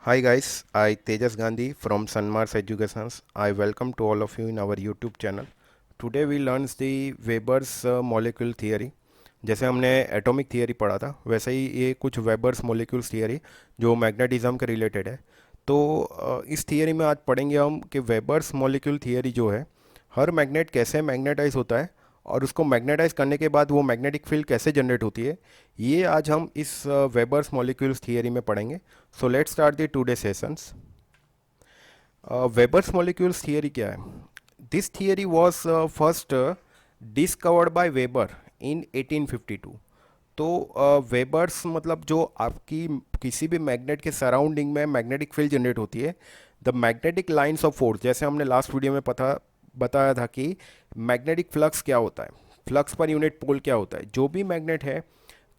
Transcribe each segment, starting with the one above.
Hi guys, I Tejas Gandhi from Sunmars Educations. I welcome to all of you in our YouTube channel. Today we learn the Weber's molecule theory. जैसे हमने atomic theory पढ़ा था वैसे ही ये कुछ Weber's molecules theory जो magnetism के related है। तो इस थियरी में आज पढ़ेंगे हम कि वेबर्स मोलिक्यूल थियरी जो है हर मैग्नेट कैसे मैग्नेटाइज होता है और उसको मैग्नेटाइज करने के बाद वो मैग्नेटिक फील्ड कैसे जनरेट होती है, ये आज हम इस वेबर्स मॉलिक्यूल्स थियरी में पढ़ेंगे। So let's start the today sessions. Weber's molecules theory क्या है? This theory was first discovered by Weber in 1852। तो वेबर्स मतलब जो आपकी किसी भी मैग्नेट के सराउंडिंग में मैग्नेटिक फील्ड जनरेट होती है, the magnetic lines of force, जैसे हमने लास्ट वीडियो में पता बताया था कि मैग्नेटिक फ्लक्स क्या होता है, फ्लक्स पर यूनिट पोल क्या होता है। जो भी मैग्नेट है,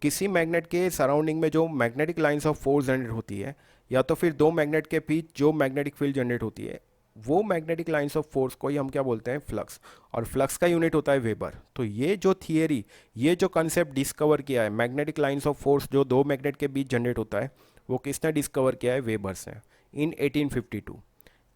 किसी मैग्नेट के सराउंडिंग में जो magnetic lines of force generate होती है या तो फिर दो मैग्नेट के बीच जो मैग्नेटिक फील्ड जनरेट होती है, वो मैग्नेटिक लाइंस ऑफ फोर्स को ही हम क्या बोलते हैं? फ्लक्स। और फ्लक्स का यूनिट होता है वेबर। तो ये जो थियरी, ये जो कंसेप्ट डिस्कवर किया है, मैग्नेटिक लाइंस ऑफ फोर्स जो दो मैग्नेट के बीच जनरेट होता है, वो किसने डिस्कवर किया है? वेबर्स ने, in 1852।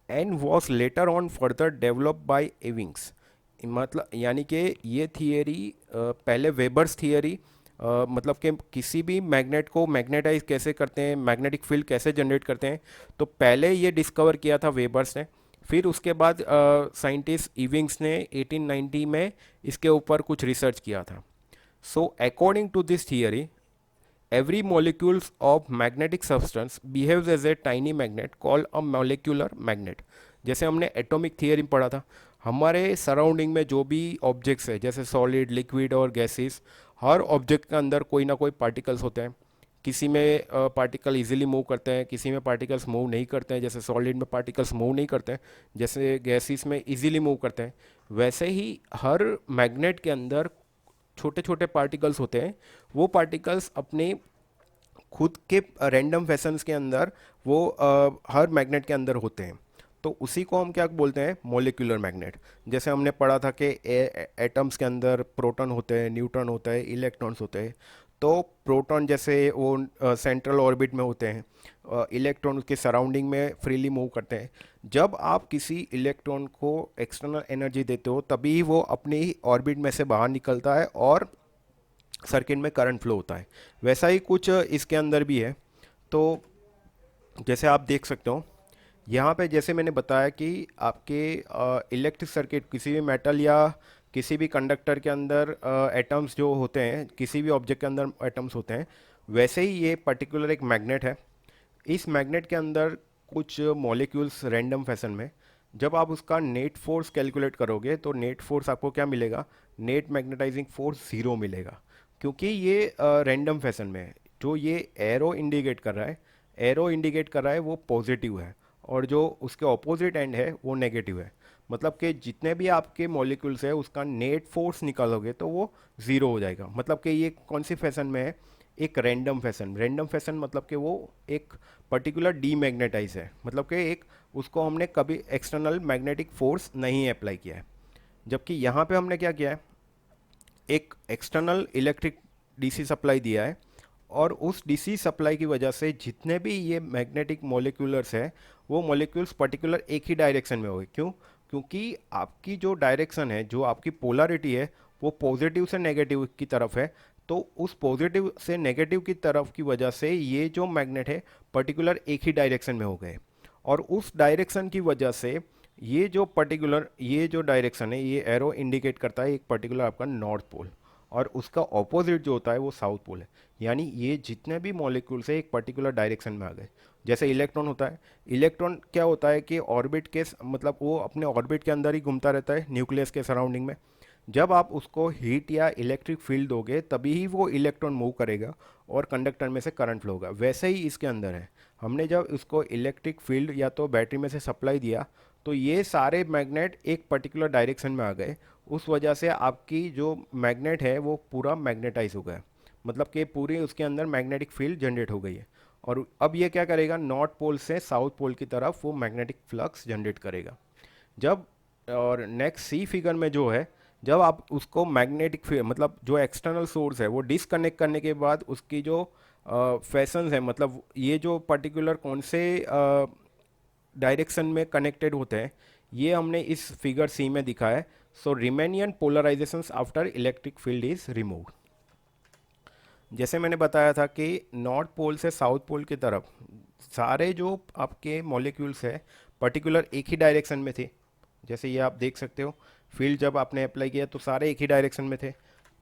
And was later on further develop by Ewing's. मतलब यानी कि ये थियरी पहले वेबर्स थियरी, मतलब कि किसी भी मैग्नेट को मैग्नेटाइज कैसे करते हैं, मैग्नेटिक फील्ड कैसे जनरेट करते हैं, तो पहले ये डिस्कवर किया था वेबर्स ने। फिर उसके बाद साइंटिस्ट इविंग्स ने 1890 में इसके ऊपर कुछ रिसर्च किया था। So according to this theory, every molecules of magnetic substance behaves as a tiny magnet called a molecular magnet। जैसे हमने एटॉमिक थियरी पढ़ा था, हमारे सराउंडिंग में जो भी ऑब्जेक्ट्स है, जैसे सॉलिड, लिक्विड और गैसेस, हर ऑब्जेक्ट के अंदर कोई ना कोई पार्टिकल्स होते हैं। किसी में पार्टिकल इजीली मूव करते हैं, किसी में पार्टिकल्स मूव नहीं करते हैं। जैसे सॉलिड में पार्टिकल्स मूव नहीं करते हैं, जैसे गैसेस में इजीली मूव करते हैं। वैसे ही हर मैग्नेट के अंदर छोटे छोटे पार्टिकल्स होते हैं। वो पार्टिकल्स अपने खुद के रैंडम फैशंस के अंदर वो हर मैग्नेट के अंदर होते हैं। तो उसी को हम क्या बोलते हैं? Molecular magnet. जैसे हमने पढ़ा था कि एटम्स के अंदर प्रोटॉन होते हैं, न्यूट्रॉन होते हैं, इलेक्ट्रॉन्स होते हैं। तो प्रोटॉन जैसे वो सेंट्रल ऑर्बिट में होते हैं, इलेक्ट्रॉन उसके सराउंडिंग में फ्रीली मूव करते हैं। जब आप किसी इलेक्ट्रॉन को एक्सटर्नल एनर्जी देते हो तभी वो अपनी ऑर्बिट में से बाहर निकलता है और सर्किट में करंट फ्लो होता है। वैसा ही कुछ इसके अंदर भी है। तो जैसे आप देख सकते हो यहाँ पे, जैसे मैंने बताया कि आपके इलेक्ट्रिक सर्किट, किसी भी मेटल या किसी भी कंडक्टर के अंदर एटम्स जो होते हैं, किसी भी ऑब्जेक्ट के अंदर एटम्स होते हैं, वैसे ही ये पर्टिकुलर एक मैग्नेट है। इस मैग्नेट के अंदर कुछ मॉलिक्यूल्स रैंडम फैशन में, जब आप उसका नेट फोर्स कैलकुलेट करोगे तो नेट फोर्स आपको क्या मिलेगा? नेट मैग्नेटाइजिंग फोर्स ज़ीरो मिलेगा, क्योंकि ये रैंडम फैशन में है। जो ये एरो इंडिकेट कर रहा है, एरो इंडिकेट कर रहा है वो पॉजिटिव है, और जो उसके ऑपोजिट एंड है वो नेगेटिव है। मतलब कि जितने भी आपके मॉलिक्यूल्स है उसका नेट फोर्स निकालोगे तो वो ज़ीरो हो जाएगा। मतलब कि ये कौन सी फैशन में है? एक रैंडम फैशन। रैंडम फैशन मतलब कि वो एक पर्टिकुलर डीमैग्नेटाइज है, मतलब कि एक उसको हमने कभी एक्सटर्नल मैग्नेटिक फोर्स नहीं अप्लाई किया है। जबकि यहाँ पे हमने क्या किया है? एक एक्सटर्नल इलेक्ट्रिक डीसी सप्लाई दिया है, और उस डीसी सप्लाई की वजह से जितने भी ये मैग्नेटिक मॉलिक्यूलर्स हैं, वो मॉलिक्यूल्स पर्टिकुलर एक ही डायरेक्शन में होंगे। क्यों? क्योंकि आपकी जो डायरेक्शन है, जो आपकी पोलरिटी है, वो पॉजिटिव से नेगेटिव की तरफ है। तो उस पॉजिटिव से नेगेटिव की तरफ की वजह से ये जो मैग्नेट है पर्टिकुलर एक ही डायरेक्शन में हो गए, और उस डायरेक्शन की वजह से ये जो डायरेक्शन है, ये एरो इंडिकेट करता है एक पर्टिकुलर आपका नॉर्थ पोल, और उसका ऑपोजिट जो होता है वो साउथ पोल है। यानी ये जितने भी मॉलिक्यूल्स है एक पर्टिकुलर डायरेक्शन में आ गए। जैसे इलेक्ट्रॉन होता है, इलेक्ट्रॉन क्या होता है कि ऑर्बिट के मतलब वो अपने ऑर्बिट के अंदर ही घूमता रहता है न्यूक्लियस के सराउंडिंग में। जब आप उसको हीट या इलेक्ट्रिक फील्ड दोगे तभी ही वो इलेक्ट्रॉन मूव करेगा और कंडक्टर में से करंट फ्लो होगा। वैसे ही इसके अंदर है, हमने जब उसको इलेक्ट्रिक फील्ड या तो बैटरी में से सप्लाई दिया तो ये सारे मैग्नेट एक पर्टिकुलर डायरेक्शन में आ गए। उस वजह से आपकी जो मैग्नेट है वो पूरा मैग्नेटाइज हो गया, मतलब कि पूरी उसके अंदर मैग्नेटिक फील्ड जनरेट हो गई है। और अब ये क्या करेगा? नॉर्थ पोल से साउथ पोल की तरफ वो मैग्नेटिक फ्लक्स जनरेट करेगा। जब और नेक्स्ट सी फिगर में जो है, जब आप उसको मैग्नेटिक फील्ड मतलब जो एक्सटर्नल सोर्स है वो डिसकनेक्ट करने के बाद उसकी जो फैशंस है, मतलब ये जो पर्टिकुलर कौन से डायरेक्शन में कनेक्टेड होते हैं, ये हमने इस फिगर सी में दिखाया है। So remaining polarisations after electric field is removed. जैसे मैंने बताया था कि नॉर्थ पोल से साउथ पोल की तरफ सारे जो आपके मॉलिक्यूल्स है पर्टिकुलर एक ही डायरेक्शन में थे। जैसे ये आप देख सकते हो, फील्ड जब आपने अप्लाई किया तो सारे एक ही डायरेक्शन में थे।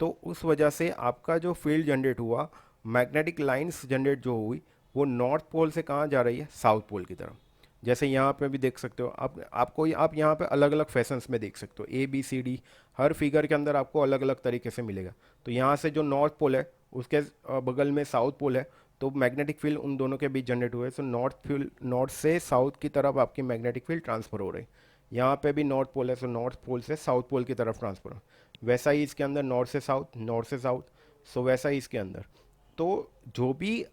तो उस वजह से आपका जो फील्ड जनरेट हुआ, मैग्नेटिक लाइंस जनरेट जो हुई, वो नॉर्थ पोल से कहाँ जा रही है, साउथ पोल की तरफ। जैसे यहाँ पे भी देख सकते हो आप यहाँ पे अलग अलग फैशंस में देख सकते हो, ए बी सी डी, हर फिगर के अंदर आपको अलग अलग तरीके से मिलेगा। तो यहाँ से जो नॉर्थ पोल है उसके बगल में साउथ पोल है, तो मैग्नेटिक फील्ड उन दोनों के बीच जनरेट हुए। सो नॉर्थ से साउथ की तरफ आपकी मैग्नेटिक फील्ड ट्रांसफर हो रही। यहाँ पे भी नॉर्थ पोल है, सो नॉर्थ पोल से साउथ पोल की तरफ ट्रांसफर हो। वैसा ही इसके अंदर नॉर्थ से साउथ, नॉर्थ से साउथ, सो वैसा ही इसके अंदर। तो जो भी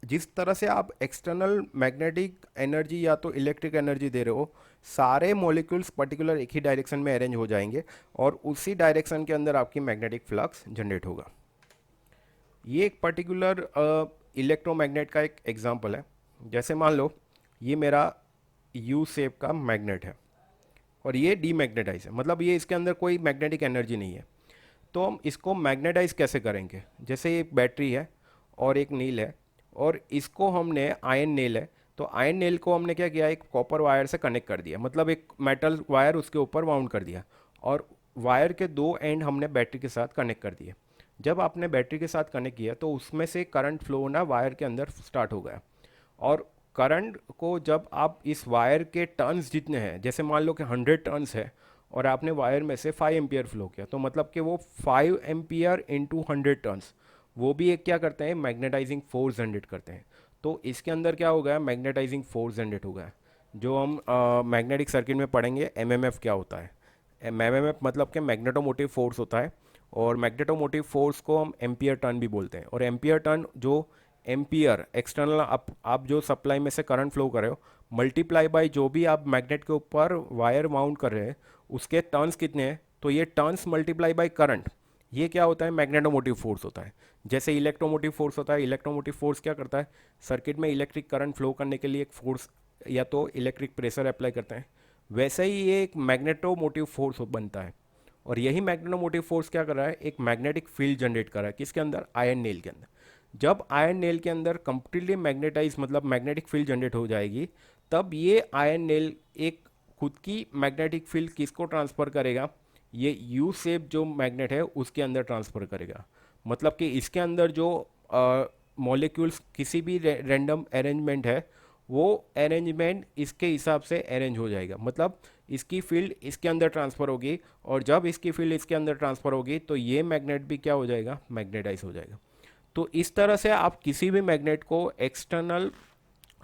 जिस तरह से आप एक्सटर्नल मैग्नेटिक एनर्जी या तो इलेक्ट्रिक एनर्जी दे रहे हो, सारे मॉलिक्यूल्स पर्टिकुलर एक ही डायरेक्शन में अरेंज हो जाएंगे और उसी डायरेक्शन के अंदर आपकी मैग्नेटिक फ्लक्स जनरेट होगा। ये एक पर्टिकुलर इलेक्ट्रोमैग्नेट का एक एग्जांपल है। जैसे मान लो ये मेरा यू शेप का मैग्नेट है और ये डीमैग्नेटाइज है, मतलब ये इसके अंदर कोई मैग्नेटिक एनर्जी नहीं है। तो हम इसको मैग्नेटाइज कैसे करेंगे? जैसे एक बैटरी है और एक नील है और इसको हमने आयन नेल है, तो आयन नेल को हमने क्या किया, एक कॉपर वायर से कनेक्ट कर दिया, मतलब एक मेटल वायर उसके ऊपर वाउंड कर दिया और वायर के दो एंड हमने बैटरी के साथ कनेक्ट कर दिए। जब आपने बैटरी के साथ कनेक्ट किया तो उसमें से करंट फ्लो होना वायर के अंदर स्टार्ट हो गया। और करंट को जब आप इस वायर के टर्न्स जितने हैं, जैसे मान लो कि 100 टर्न्स है और आपने वायर में से 5 एम्पियर फ्लो किया, तो मतलब कि वो 5 एम्पियर इंटू 100 टर्न्स, वो भी एक क्या करते हैं, मैग्नेटाइजिंग फोर्स जनरेट करते हैं। तो इसके अंदर क्या हो गया, मैग्नेटाइजिंग फोर्स जनरेट हो गया। जो हम मैग्नेटिक सर्किट में पढ़ेंगे एमएमएफ क्या होता है। एमएमएफ मतलब कि मैग्नेटोमोटिव फोर्स होता है, और मैग्नेटोमोटिव फोर्स को हम एम्पियर टर्न भी बोलते हैं। और एम्पियर टर्न जो एम्पियर एक्सटर्नल आप जो सप्लाई में से करंट फ्लो कर रहे हो, मल्टीप्लाई बाय जो भी आप मैग्नेट के ऊपर वायर माउंट कर रहे हैं उसके टर्न्स कितने हैं, तो ये टर्न्स मल्टीप्लाई बाय करंट, ये क्या होता है, मैग्नेटोमोटिव फोर्स होता है। जैसे इलेक्ट्रोमोटिव फोर्स होता है, इलेक्ट्रोमोटिव फोर्स क्या करता है, सर्किट में इलेक्ट्रिक करंट फ्लो करने के लिए एक फोर्स या तो इलेक्ट्रिक प्रेशर अप्लाई करते हैं, वैसे ही ये एक मैग्नेटोमोटिव फोर्स बनता है। और यही मैग्नेटोमोटिव फोर्स क्या कर रहा है, एक मैग्नेटिक फील्ड जनरेट कर रहा है, किसके अंदर, आयरन नेल के अंदर। जब आयरन नेल के अंदर कंप्लीटली मैग्नेटाइज मतलब मैग्नेटिक फील्ड जनरेट हो जाएगी, तब ये आयरन नेल एक खुद की मैग्नेटिक फील्ड किसको ट्रांसफ़र करेगा, ये यू शेप जो मैग्नेट है उसके अंदर ट्रांसफ़र करेगा। मतलब कि इसके अंदर जो मॉलिक्यूल्स किसी भी रैंडम अरेंजमेंट है, वो अरेंजमेंट इसके हिसाब से अरेंज हो जाएगा, मतलब इसकी फील्ड इसके अंदर ट्रांसफ़र होगी, और जब इसकी फील्ड इसके अंदर ट्रांसफ़र होगी तो ये मैग्नेट भी क्या हो जाएगा, मैग्नेटाइज हो जाएगा। तो इस तरह से आप किसी भी मैग्नेट को एक्सटर्नल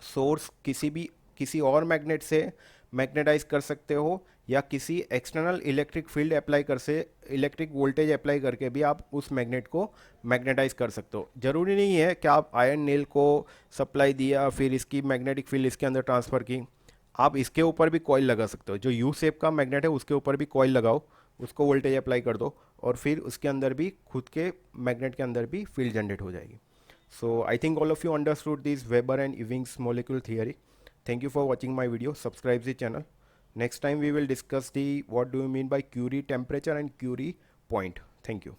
सोर्स किसी और मैग्नेट से मैग्नेटाइज कर सकते हो, या किसी एक्सटर्नल इलेक्ट्रिक फील्ड अप्लाई कर से इलेक्ट्रिक वोल्टेज अप्लाई करके भी आप उस मैग्नेट को मैग्नेटाइज कर सकते हो। ज़रूरी नहीं है कि आप आयरन नेल को सप्लाई दिया फिर इसकी मैग्नेटिक फील्ड इसके अंदर ट्रांसफ़र की, आप इसके ऊपर भी कॉइल लगा सकते हो। जो यू शेप का मैग्नेट है उसके ऊपर भी कॉइल लगाओ, उसको वोल्टेज अप्लाई कर दो, और फिर उसके अंदर भी खुद के मैग्नेट के अंदर भी फील्ड जनरेट हो जाएगी। So I think all of you understood this Weber and Ewing's molecule theory. Thank you for watching my video. Subscribe the channel. Next time we will discuss the what do you mean by Curie temperature and Curie point. Thank you.